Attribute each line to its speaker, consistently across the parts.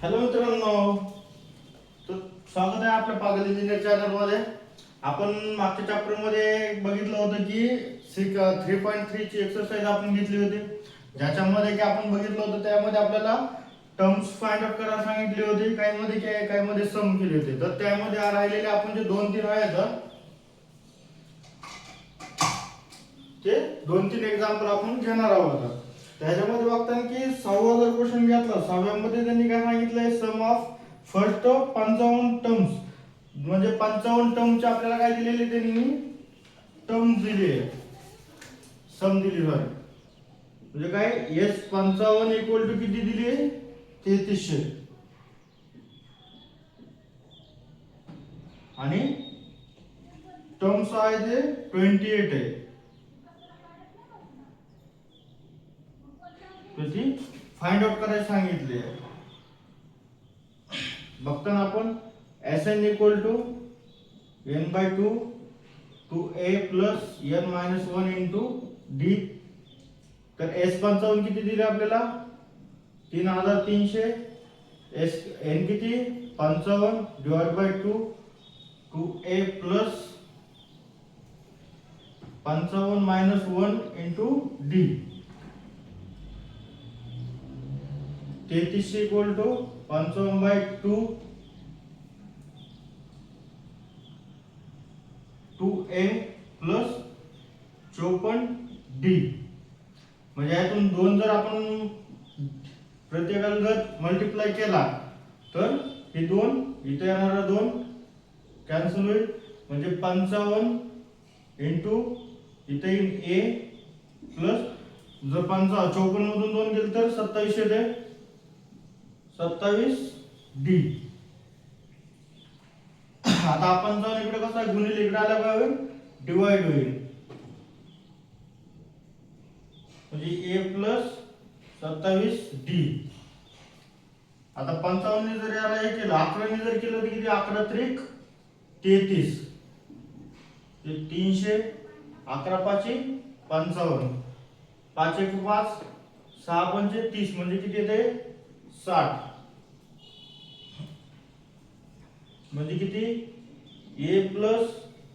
Speaker 1: Hello मित्रांनो, तर स्वागत आहे आपल्या पागल इंजिनियर चॅनल मध्ये. आपण मागच्या चॅप्टर मध्ये बघितलं होतं की 3.3 ची एक्सरसाइज आपण घेतली होती, ज्याच्यामध्ये की आपण बघितलं होतं त्यामध्ये आपल्याला टर्म्स फाइंड आउट करायला सांगितले होते. काही मध्ये काय काही मध्ये सम केले होते. तर त्यामध्ये राहिलेले आपण जे 2-3 आहेत ते 2-3 एक्झाम्पल आपण घेणार आहोत. त्याच्यामध्ये बघताना की 6वा जर क्वेश्चन घेतला, 6व्यामध्ये त्यांनी काय सांगितलंय, सम ऑफ फर्स्ट 55 टर्म्स, म्हणजे 55 टर्मचे आपल्याला काय दिलेले त्यांनी टर्म्स दिले, सम दिली आहे. म्हणजे काय S55 इक्वल टू किती दिली, 3300, आणि टर्म्स आहे ते 28 आहे. ती फाइंड आउट करायला सांगितले. बघताना आपण Sn equal to n/2 to a plus n minus 1 into d. तर S55 किती दिले आपल्याला, 3300. n किती 55 divide by 2 to a plus 55 minus 1 into d. 3300 equal to 55/2 2a plus 54d. म्हणजे यातून 2 जर आपण प्रत्येकाला जर मल्टिप्लाय केला तर हे 2 इथे येणारा 2 कॅन्सल होईल. म्हणजे 55 इंटू इथे येईल a प्लस, जर 54 मधून 2 गेले तर 27 येते, 27d. आता आपण जाऊन इकडे कसा गुणिले इकडे आला काय होईल, डिवाइड होईल. म्हणजे a प्लस 27d. आता 55 ने जर याला हे केलं, 11 ने जर केलं तर किती, 11 त्रिक 33, 300, 11 पाचे 55, 5 एक 5, 6 पंचे 30, म्हणजे किती येते 60. म्हणजे किती, a plus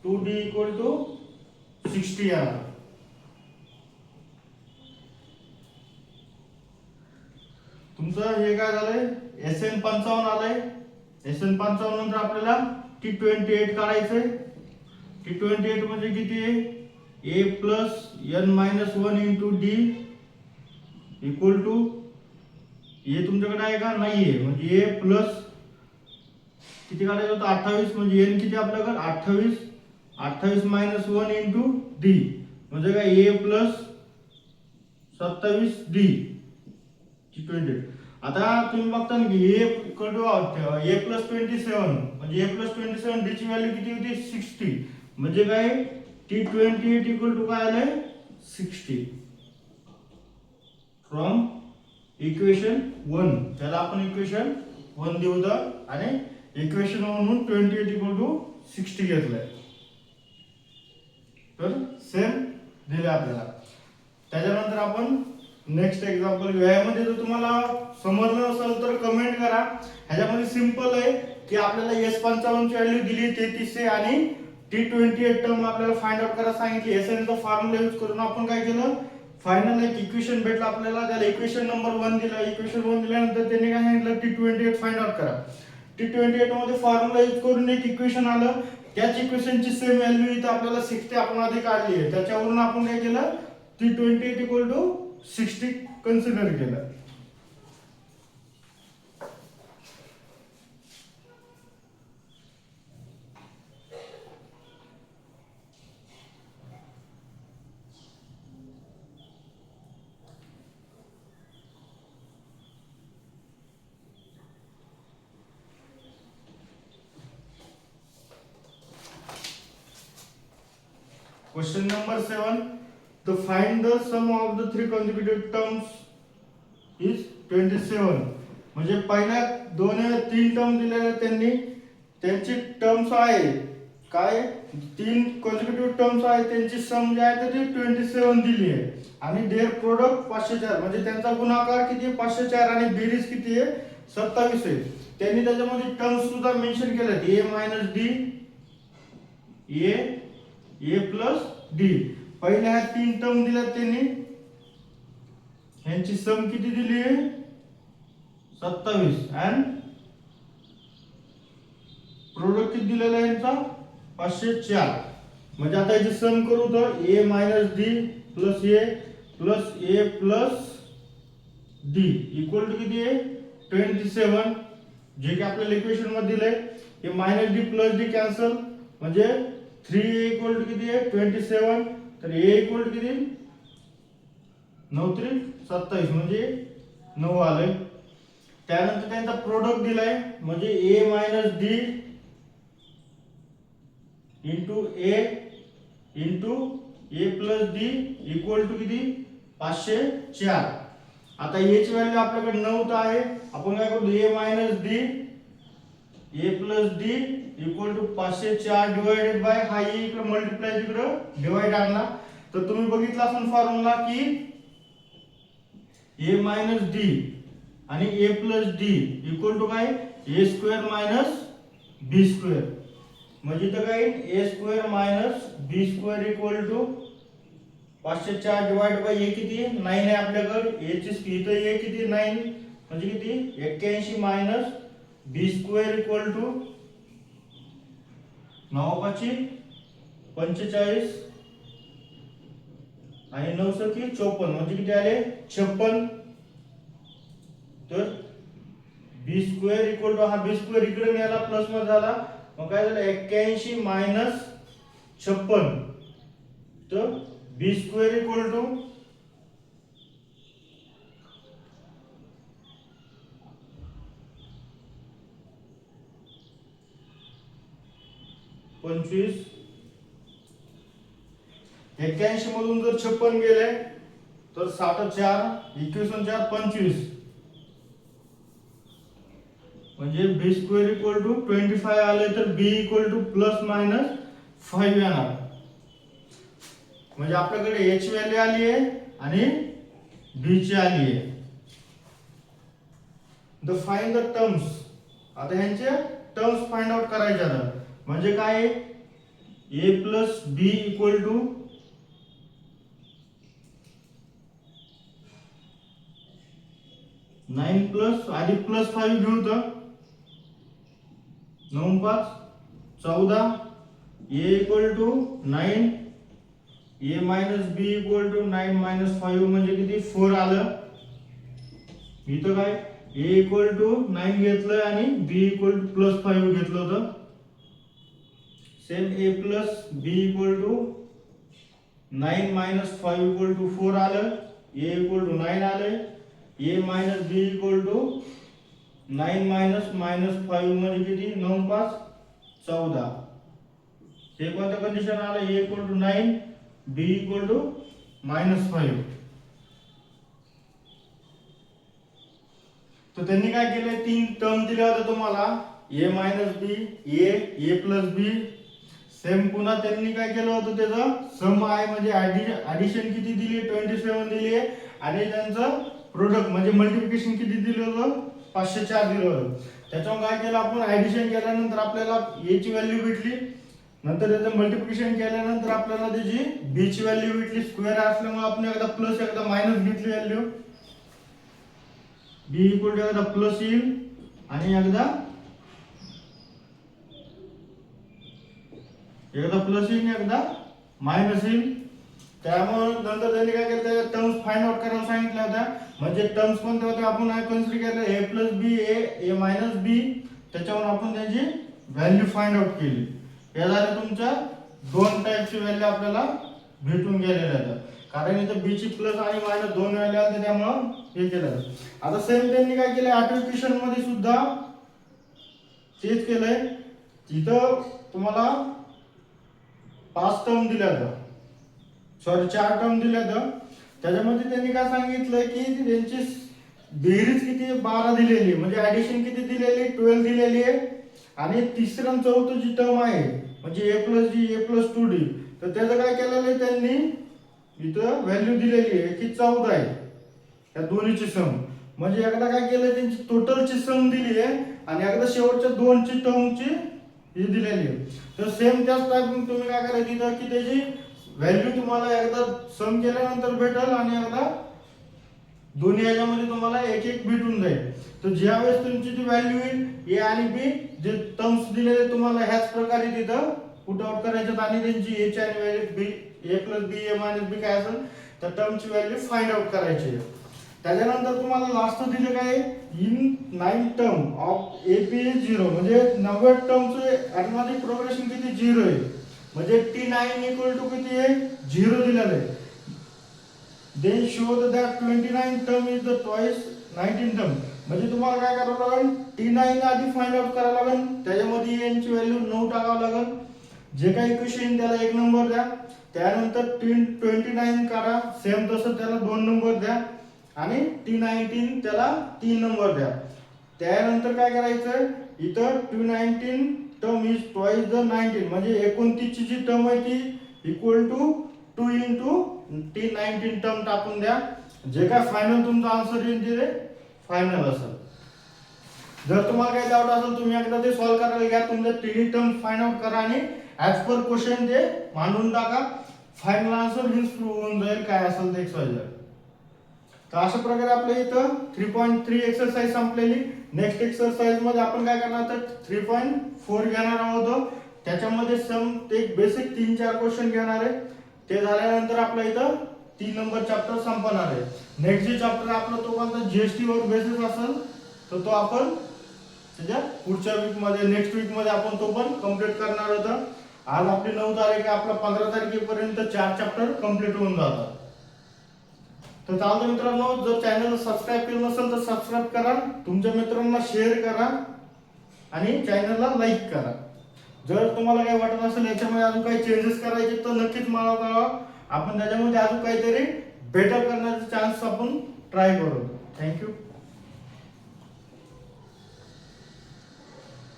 Speaker 1: 2d equal to 60 येणार. तुमचं हे काय झालंय, Sn55 आलंय. Sn55 नंतर आपल्याला T28 काढायचंय. T28 म्हणजे किती आहे, a plus n minus 1 into d equal to, हे तुमच्याकडे आहे का, नाहीये. म्हणजे a प्लस किती काढायचं होतं, 28, म्हणजे n किती आपल्याकडे 28, 28 मायनस 1 इंटू d, म्हणजे काय a प्लस 27d. T28. आता तुम्ही बघता ना की a equal to a plus 27, म्हणजे a प्लस 27 d ची व्हॅल्यू किती होती, 60. म्हणजे काय T28 इक्वल टू काय आलंय, 60. फ्रॉम इक्वेशन 1, त्याला आपण इक्वेशन 1 देऊ द, आणि इक्वेशन 1 म्हणून 28 इक्वल टू 60 घेतलंय. तर सेम दिले आपल्याला. त्याच्यानंतर आपण नेक्स्ट एक्झाम्पल घेऊया. यामध्ये जर तुम्हाला समजलं नसेल तर कमेंट करा. ह्याच्यामध्ये सिंपल आहे की आपल्याला S55 ची व्हॅल्यू दिली 3300 आणि T28 टर्म आपल्याला फाइंड आउट करायला सांगितली. Sn चा फॉर्म्युला यूज करून आपण काय केलं, फायनल एक इक्वेशन भेटलं आपल्याला, त्याला इक्वेशन नंबर 1 दिला. इक्वेशन 1 दिल्यानंतर त्यांनी काय सांगितलं, T28 फाइंड आउट करा. T28 मध्ये फॉर्म्युला यूज करून एक इक्वेशन आलं. त्याच इक्वेशनची सेम व्हॅल्यू इथे आपल्याला 60 आपण आधी काढली आहे. त्याच्यावरून आपण काय केलं, T28 इक्वल टू 60 कन्सिडर केलं. Question number 7. The find the sum of the three consecutive terms is 27. म्हणजे पहिल्या 3 टर्म दिलेल्या त्यांनी, त्यांची टर्म्स आहे काय, 3 कॉन्सिक्युटिव्ह टर्म्स आहे, त्यांची सम जी आहे ती 27 दिली आहे. आणि देअर प्रोडक्ट 504, म्हणजे त्यांचा गुणाकार किती आहे 504, आणि बेरीज किती आहे 27 आहे. त्यांनी त्याच्यामध्ये टर्म्स सुद्धा मेन्शन केल्यात a minus D a plus D. पहिल्या ह्या 3 टर्म दिल्यात त्यांनी, यांची सम किती दिली आहे 27 आणि प्रोडक्ट किती दिलेला आहे यांचा 504. म्हणजे आता याची सम करू तर a minus D plus a plus D equal to किती आहे 27. जे की आपल्याला इक्वेशन मध्ये दिलंय. हे minus D plus D cancel म्हणजे 3a इक्वल टू किती आहे 27. तर a इक्वल टू किती 9 3 27 म्हणजे 9 आले. त्यानंतर त्यांचा प्रोडक्ट दिलाय म्हणजे a minus D into a plus D equal to किती 504. आता a ची व्हॅल्यू आपल्याकडे 9 तर आहे. आपण काय करू a minus D a plus D equal to 504 divided by हा a इकडे मल्टिप्लाय तिकडे डिवाइड आणला तर तुम्ही बघितला असेल फॉर्म्युला की a मायनस डी आणि a plus D equal to काय a square minus b square. म्हणजे इथं काय a square minus b square equal to 504 divide by a किती 9 आहे आपल्याकडे. a ची इथं a किती 9 म्हणजे किती 81 minus b square equal to 9 5 45 आणि 9 सकी 54 म्हणजे किती आले 56. तर b स्क्वेअर इक्वल टू हा b स्क्वेअर इकडे नेला प्लस मध्ये झाला मग काय झालं 81 मायनस 56. तर b स्क्वेअर इक्वल टू 25. 81 मधून जर 56 गेले तर 64 21 4 25 म्हणजे b स्क्वेअर इक्वल टू 25 आले तर b equal two plus minus 5 येणार. म्हणजे आपल्याकडे h व्हॅल्यू आली आहे आणि b ची आली आहे. The find the terms. आता ह्यांचे टर्म्स फाइंड आउट करायचे आहेत. म्हणजे काय a plus b equal to 9 plus आधी प्लस 5 घेऊ तर 9 5 14 a equal to 9 a minus b equal to 9 minus 5 म्हणजे किती 4 आलं. इथं काय a इक्वल टू 9 घेतलं आणि b इक्वल टू प्लस 5 घेतलं होतं. Same a plus b equal to 9 minus 5 equal to 4 आलं. a इक्वल टू 9 आलं. a minus b equal to 9 minus minus 5 म्हणजे किती 9 5 14. हे कोणतं कंडिशन आलं a equal to 9 b equal to minus 5. तर त्यांनी काय केलं 3 टर्म दिल्या होत्या तुम्हाला a minus b a plus b. Same पुन्हा त्यांनी काय केलं होतं त्याचं सम आहे म्हणजे ऍडिशन किती दिली 27 दिली आहे आणि त्यांचं प्रोडक्ट म्हणजे मल्टिप्लिकेशन किती दिलं होतं 504 दिलं होतं. त्याच्यावर काय केलं आपण ऍडिशन केल्यानंतर आपल्याला a ची व्हॅल्यू भेटली. नंतर त्याचं मल्टिप्लिकेशन केल्यानंतर आपल्याला त्याची b ची व्हॅल्यू भेटली. स्क्वेअर असल्यामुळे आपण एकदा प्लस एकदा मायनस घेतली व्हॅल्यू. b इक्वल टू एकदा प्लस येईल आणि एकदा प्लस येईल एकदा मायनस येईल. त्यामुळे नंतर त्यांनी काय केलं टर्म्स फाइंड आउट करायला सांगितल्या होत्या. म्हणजे टर्म्स कोणत्या होत्या आपण काय कन्सिडर केलं a plus b a minus b. त्याच्यावर आपण त्याची व्हॅल्यू फाइंड आउट केली. हे झाले तुमच्या दोन टाइपची व्हॅल्यू आपल्याला भेटून गेलेल्या आहेत. कारण इथे b ची प्लस आणि मायनस दोन व्हॅल्यू आल्या त्यामुळे हे केलं. आता सेम त्यांनी काय केलं आठव्या इक्वेशन मध्ये सुद्धा तेच केलंय. इथं तुम्हाला 5 टर्म दिल्या होत्या सॉरी 4 टर्म दिल्या होत्या. त्याच्यामध्ये त्यांनी काय सांगितलं की त्यांची बेरीज किती 12 दिलेली म्हणजे ऍडिशन किती दिलेली 12 दिलेली आहे. आणि तिसरं आणि चौथं जी टर्म आहे म्हणजे a plus d a plus 2d तर त्याचं काय केलेलं आहे त्यांनी इथं व्हॅल्यू दिलेली आहे की 14 आहे. या दोन्हीची सम म्हणजे एकदा काय केलं त्यांची टोटल टोटलची सम दिली आहे आणि एकदा शेवटच्या दोनची टर्मची ही दिलेली आहे. तर सेम त्याच टाईप तुम्ही काय करायचं इथं की त्याची व्हॅल्यू तुम्हाला एकदा सम केल्यानंतर भेटेल आणि एकदा दोन्ही ह्याच्यामध्ये तुम्हाला एक एक भेटून जाईल. तर ज्या वेळेस तुमची जी व्हॅल्यू येईल ए आणि बी जे टर्म्स दिलेले तुम्हाला ह्याच प्रकारे तिथं पुट आउट करायच्यात आणि त्यांची ए ची आणि व्हॅल्यू बी ए प्लस बी ए मायनस बी काय असेल तर टर्मची व्हॅल्यू फाइंड आउट करायची आहे. त्याच्यानंतर तुम्हाला लास्ट दिलं काय इन 9 टर्म ऑफ एपी 0 म्हणजे 90 टर्मचे अरिथमेटिक प्रोग्रेशन किती 0 आहे म्हणजे T9 इक्वल टू किती आहे 0 दिलेलं आहे. then show that 29 term is the twice 19 term म्हणजे तुम्हाला काय करावं लागेल T9 आधी फाइंड आउट करावं लागेल त्याच्यामध्ये n ची व्हॅल्यू 9 टाकावं लागेल जे काही इक्वेशन त्याला एक नंबर द्या त्यानंतर 29 काढा सेम तसं त्याला दोन नंबर द्या आणि T19 त्याला 3 नंबर द्या. त्यानंतर काय करायचं इथं 219 टर्म इज ट्वाइस द 19 म्हणजे 29 ची जी टर्म आहे ती equal to 2 into T19 term टाकून द्या जे काय फायनल तुमचा आन्सर येईल ते फायनल असेल. जर तुम्हाला काही डाऊट असेल तुम्ही एकदा ते सॉल्व करायला घ्या तुमचे तिन्ही टर्म फाइंड आउट करा आणि ऍज पर क्वेश्चन ते मांडून टाका फायनल आन्सर हिच प्रूव्ह होऊन जाईल काय असेल ते XYZ. तर अशा प्रकारे आपल्या इथं 3.3 एक्सरसाइज संपलेली. नेक्स्ट एक्सरसाइज मध्ये आपण काय करणार तर 3.4 घेणार आहोत त्याच्यामध्ये सम ते बेसिक 3-4 क्वेश्चन घेणार आहे ते झाल्यानंतर आपल्या इथं 3 नंबर चॅप्टर संपणार आहे. नेक्स्ट जे चॅप्टर आपला तो कोणता जीएसटी वर बेसिस असेल तर तो आपण त्याच्या पुढच्या वीक मध्ये नेक्स्ट वीक मध्ये आपण तो पण कंप्लीट करणार आहोत. आज आपली 9 तारीख आहे आपला 15 तारखेपर्यंत 4 चॅप्टर कंप्लीट होऊन जातात. तर चालतं मित्रांनो जर चॅनल सबस्क्राइब केलं नसेल तर सबस्क्राइब करा तुमच्या मित्रांना शेअर करा आणि चॅनलला लाईक करा. जर तुम्हाला काही वाटत असेल याच्यामध्ये अजून काही चेंजेस करायचे तर नक्कीच मला कळवा आपण त्याच्यामध्ये अजून काहीतरी बेटर करण्याचा चान्स आपण ट्राय करू. थँक्यू.